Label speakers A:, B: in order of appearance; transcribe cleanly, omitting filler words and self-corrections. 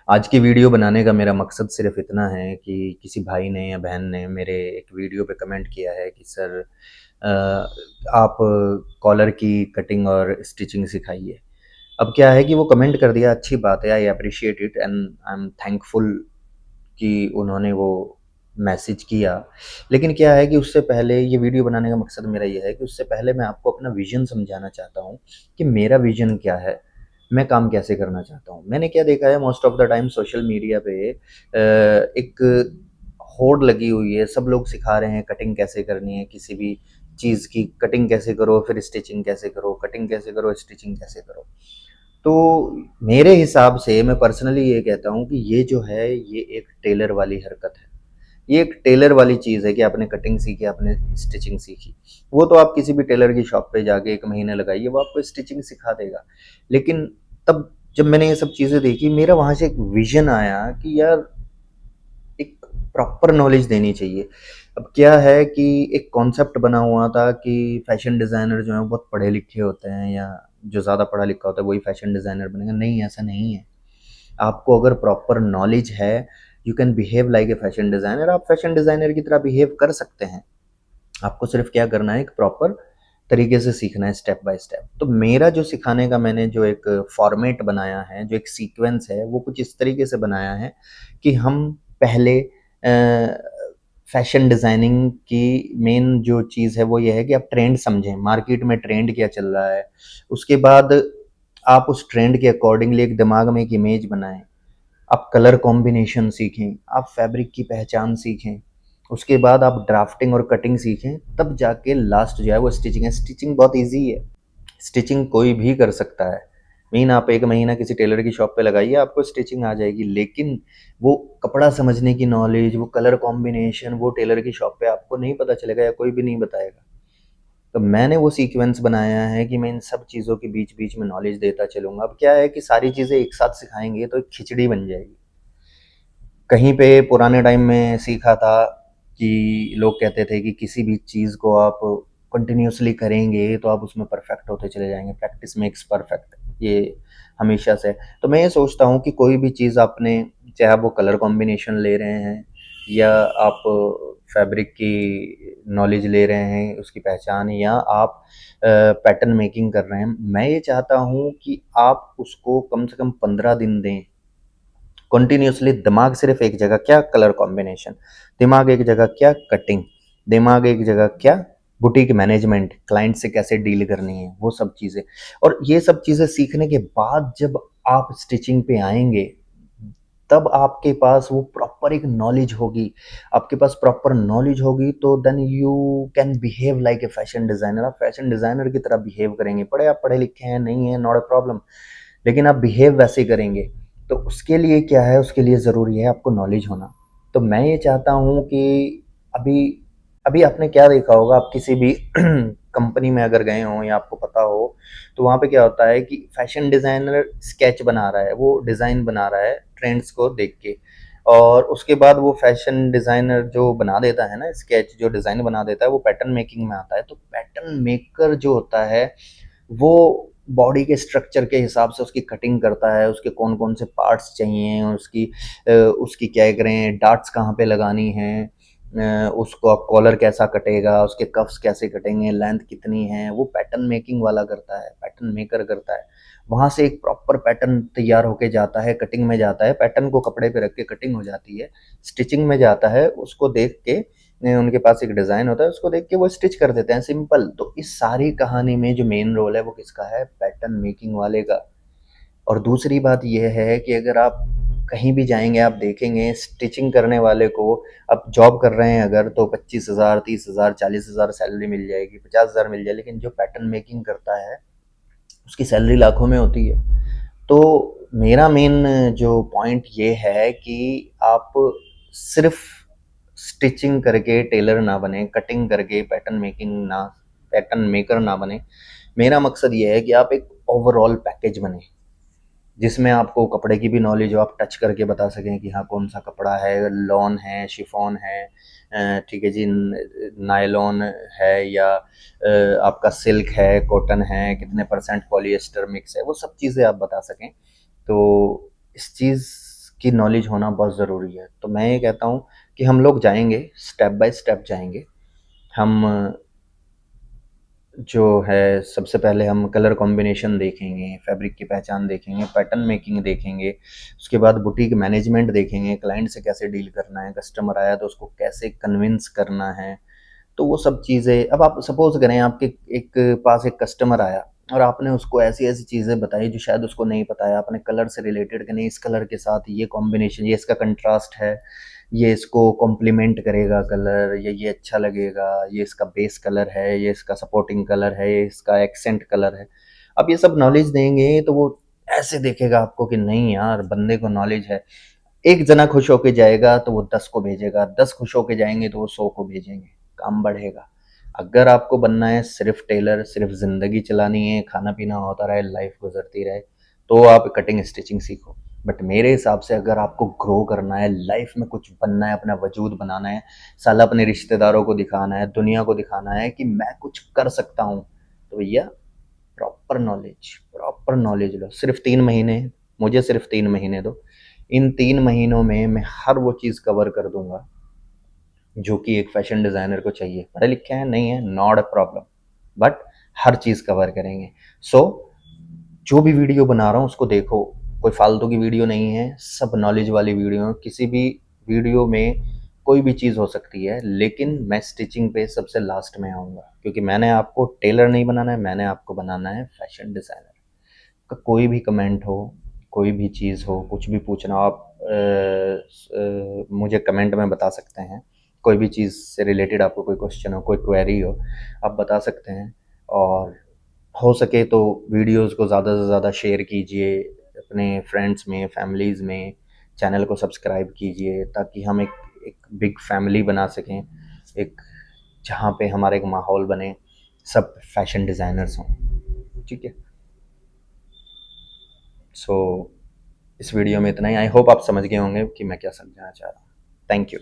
A: आज की वीडियो बनाने का मेरा मकसद सिर्फ़ इतना है कि किसी भाई ने या बहन ने मेरे एक वीडियो पे कमेंट किया है कि सर अ, आप कॉलर की कटिंग और स्टिचिंग सिखाइए। अब क्या है कि वो कमेंट कर दिया, अच्छी बात है, I appreciate it and I am thankful कि उन्होंने वो मैसेज किया। लेकिन क्या है कि उससे पहले ये वीडियो बनाने का मकसद मेरा ये है कि उससे पहले मैं आपको अपना विज़न समझाना चाहता हूँ कि मेरा विज़न क्या है, मैं काम कैसे करना चाहता हूँ। मैंने क्या देखा है most of the time social media पे एक होड़ लगी हुई है, सब लोग सिखा रहे हैं कटिंग कैसे करनी है, किसी भी चीज़ की कटिंग कैसे करो, फिर स्टिचिंग कैसे करो, कटिंग कैसे करो, स्टिचिंग कैसे करो। तो मेरे हिसाब से मैं पर्सनली ये कहता हूँ कि ये जो है ये एक टेलर वाली हरकत है। ये एक टेलर वाली चीज़ है कि आपने कटिंग सीखी, आपने स्टिचिंग सीखी। वो तो आप किसी भी टेलर की शॉप पे जाके 1 महीने लगाइए, वो आपको स्टिचिंग सिखा देगा। लेकिन तब जब मैंने ये सब चीज़ें देखी, मेरा वहाँ से एक विज़न आया कि यार एक प्रॉपर नॉलेज देनी चाहिए। अब क्या है कि एक कॉन्सेप्ट बना हुआ था कि फैशन डिज़ाइनर जो हैं वो बहुत पढ़े लिखे होते हैं या जो ज़्यादा पढ़ा लिखा होता है वही फैशन डिज़ाइनर बनेगा। नहीं, ऐसा नहीं है। आपको अगर प्रॉपर नॉलेज है, you can behave like a fashion designer, आप फैशन डिज़ाइनर की तरह बिहेव कर सकते हैं। आपको सिर्फ़ क्या करना है, एक प्रॉपर तरीके से सीखना है स्टेप बाय स्टेप। तो मेरा जो सिखाने का मैंने जो एक फ़ॉर्मेट बनाया है, जो एक सीक्वेंस है, वो कुछ इस तरीके से बनाया है कि हम पहले फ़ैशन डिज़ाइनिंग की मेन जो चीज़ है वो ये है कि आप ट्रेंड समझें, मार्केट में ट्रेंड क्या चल रहा है। उसके बाद आप उस ट्रेंड के अकॉर्डिंगली एक दिमाग में एक इमेज बनाएँ। आप कलर कॉम्बिनेशन सीखें, आप फैब्रिक की पहचान सीखें, उसके बाद आप ड्राफ्टिंग और कटिंग सीखें, तब जाके लास्ट जो है वो स्टिचिंग है। स्टिचिंग बहुत ईज़ी है, स्टिचिंग कोई भी कर सकता है। मेन आप 1 महीना किसी टेलर की शॉप पे लगाइए, आपको स्टिचिंग आ जाएगी। लेकिन वो कपड़ा समझने की नॉलेज, वो कलर कॉम्बिनेशन, वो टेलर की शॉप पे आपको नहीं पता चलेगा या कोई भी नहीं बताएगा। तो मैंने वो सीक्वेंस बनाया है कि मैं इन सब चीज़ों के बीच-बीच में नॉलेज देता चलूँगा। अब क्या है कि सारी चीज़ें एक साथ सिखाएँगे तो एक खिचड़ी बन जाएगी। कहीं पे पुराने टाइम में सीखा था कि लोग कहते थे कि किसी भी चीज़ को आप कंटिन्यूअसली करेंगे तो आप उसमें परफेक्ट होते चले जाएँगे, प्रैक्टिस मेक्स परफेक्ट, ये हमेशा से। तो मैं ये सोचता हूँ कि कोई भी चीज़ आपने, चाहे आप वो कलर कॉम्बिनेशन ले रहे हैं या आप फैब्रिक की नॉलेज ले रहे हैं, उसकी पहचान, या आप पैटर्न मेकिंग कर रहे हैं, मैं ये चाहता हूँ कि आप उसको कम से कम 15 दिन दें। कंटिन्यूअसली दिमाग सिर्फ एक जगह क्या, कलर कॉम्बिनेशन, दिमाग एक जगह क्या, कटिंग, दिमाग एक जगह क्या, बुटीक मैनेजमेंट, क्लाइंट से कैसे डील करनी है, वो सब चीज़ें। और ये सब चीज़ें सीखने के बाद जब आप स्टिचिंग पे आएंगे, तब आपके पास वो प्रॉपर एक नॉलेज होगी। आपके पास प्रॉपर नॉलेज होगी तो then you can behave like a fashion designer. आप फैशन डिज़ाइनर की तरह बिहेव करेंगे। आप पढ़े लिखे हैं, नहीं हैं, नॉट अ प्रॉब्लम, लेकिन आप बिहेव वैसे करेंगे। तो उसके लिए क्या है, उसके लिए ज़रूरी है आपको नॉलेज होना। तो मैं ये चाहता हूँ कि अभी अभी आपने क्या देखा होगा, आप किसी भी कंपनी में अगर गए हों या आपको पता हो, तो वहाँ पे क्या होता है कि फैशन डिज़ाइनर स्केच बना रहा है, वो डिज़ाइन बना रहा है ट्रेंड्स को देख के, और उसके बाद वो फैशन डिज़ाइनर जो बना देता है ना, स्केच जो डिज़ाइन बना देता है, वो पैटर्न मेकिंग में आता है। तो पैटर्न मेकर जो होता है वो बॉडी के स्ट्रक्चर के हिसाब से उसकी कटिंग करता है, उसके कौन-कौन से पार्ट्स चाहिए, उसकी क्या करें, डार्ट्स कहाँ पे लगानी है, उसको आप कॉलर कैसा कटेगा, उसके कफ्स कैसे कटेंगे, लेंथ कितनी है, वो पैटर्न मेकिंग वाला करता है, पैटर्न मेकर करता है। वहाँ से एक प्रॉपर पैटर्न तैयार होके जाता है, कटिंग में जाता है, पैटर्न को कपड़े पे रख के कटिंग हो जाती है, स्टिचिंग में जाता है, उसको देख के उनके पास एक डिज़ाइन होता है, उसको देख के वो स्टिच कर देते हैं, सिंपल। तो इस सारी कहानी में जो मेन रोल है वो किसका है, पैटर्न मेकिंग वाले का। और दूसरी बात ये है कि अगर आप कहीं भी जाएंगे, आप देखेंगे स्टिचिंग करने वाले को, आप जॉब कर रहे हैं अगर, तो 25,000, 30,000, 40,000 सैलरी मिल जाएगी, 50,000 मिल जाए। लेकिन जो पैटर्न मेकिंग करता है उसकी सैलरी लाखों में होती है। तो मेरा मेन जो पॉइंट ये है कि आप सिर्फ स्टिचिंग करके टेलर ना बने, कटिंग करके पैटर्न मेकर ना बने। मेरा मकसद ये है कि आप एक ओवरऑल पैकेज बने, जिसमें आपको कपड़े की भी नॉलेज हो, आप टच करके बता सकें कि हाँ कौन सा कपड़ा है, लॉन है, शिफॉन है, ठीक है जी, नायलॉन है, या आपका सिल्क है, कॉटन है, कितने परसेंट पॉलिएस्टर मिक्स है, वो सब चीज़ें आप बता सकें। तो इस चीज़ की नॉलेज होना बहुत ज़रूरी है। तो मैं ये कहता हूँ कि हम लोग जाएँगे, स्टेप बाय स्टेप जाएँगे। हम जो है सबसे पहले हम कलर कॉम्बिनेशन देखेंगे, फैब्रिक की पहचान देखेंगे, पैटर्न मेकिंग देखेंगे, उसके बाद बुटीक मैनेजमेंट देखेंगे, क्लाइंट से कैसे डील करना है, कस्टमर आया तो उसको कैसे कन्विंस करना है। तो वो सब चीज़ें, अब आप सपोज़ करें आपके एक पास एक कस्टमर आया और आपने उसको ऐसी-ऐसी चीज़ें बताई जो शायद उसको नहीं पता है। आपने कलर से रिलेटेड कि नहीं, इस कलर के साथ ये कॉम्बिनेशन, ये इसका कंट्रास्ट है, ये इसको कॉम्प्लीमेंट करेगा कलर, ये अच्छा लगेगा, ये इसका बेस कलर है, ये इसका सपोर्टिंग कलर है, ये इसका एक्सेंट कलर है। आप ये सब नॉलेज देंगे तो वो ऐसे देखेगा आपको कि नहीं यार, बंदे को नॉलेज है। एक जना खुश होके जाएगा तो वो 10 को भेजेगा, 10 खुश होके जाएँगे तो वो 100 को भेजेंगे, काम बढ़ेगा। अगर आपको बनना है सिर्फ़ टेलर, सिर्फ़ ज़िंदगी चलानी है, खाना-पीना होता रहे, लाइफ़ गुज़रती रहे, तो आप कटिंग स्टिचिंग सीखो। बट मेरे हिसाब से अगर आपको ग्रो करना है, लाइफ़ में कुछ बनना है, अपना वजूद बनाना है, साला अपने रिश्तेदारों को दिखाना है, दुनिया को दिखाना है कि मैं कुछ कर सकता हूँ, तो भैया प्रॉपर नॉलेज लो। सिर्फ़ 3 महीने, मुझे सिर्फ़ 3 महीने दो। इन 3 महीनों में मैं हर वो चीज़ कवर कर दूँगा जो कि एक फैशन डिज़ाइनर को चाहिए। पढ़े लिखे हैं, नहीं है, not a problem, but her cheese cover करेंगे। सो जो भी वीडियो बना रहा हूँ उसको देखो, कोई फालतू की वीडियो नहीं है, सब नॉलेज वाली वीडियो है। किसी भी वीडियो में कोई भी चीज़ हो सकती है, लेकिन मैं स्टिचिंग पे सबसे लास्ट में आऊँगा, क्योंकि मैंने आपको टेलर नहीं बनाना है, मैंने आपको बनाना है फैशन डिज़ाइनर। का कोई भी कमेंट हो, कोई भी चीज़ हो, कुछ भी पूछना हो, आप मुझे कमेंट में बता सकते हैं। कोई भी चीज़ से रिलेटेड आपको कोई क्वेश्चन हो, कोई क्वेरी हो, आप बता सकते हैं। और हो सके तो वीडियोज़ को ज़्यादा से ज़्यादा शेयर कीजिए अपने फ्रेंड्स में, फैमिलीज़ में। चैनल को सब्सक्राइब कीजिए ताकि हम एक बिग फैमिली बना सकें, एक जहाँ पे हमारा एक माहौल बने, सब फैशन डिज़ाइनर्स हों। ठीक है? सो इस वीडियो में इतना ही। आई होप आप समझ गए होंगे कि मैं क्या समझाना चाह रहा हूँ। Thank you.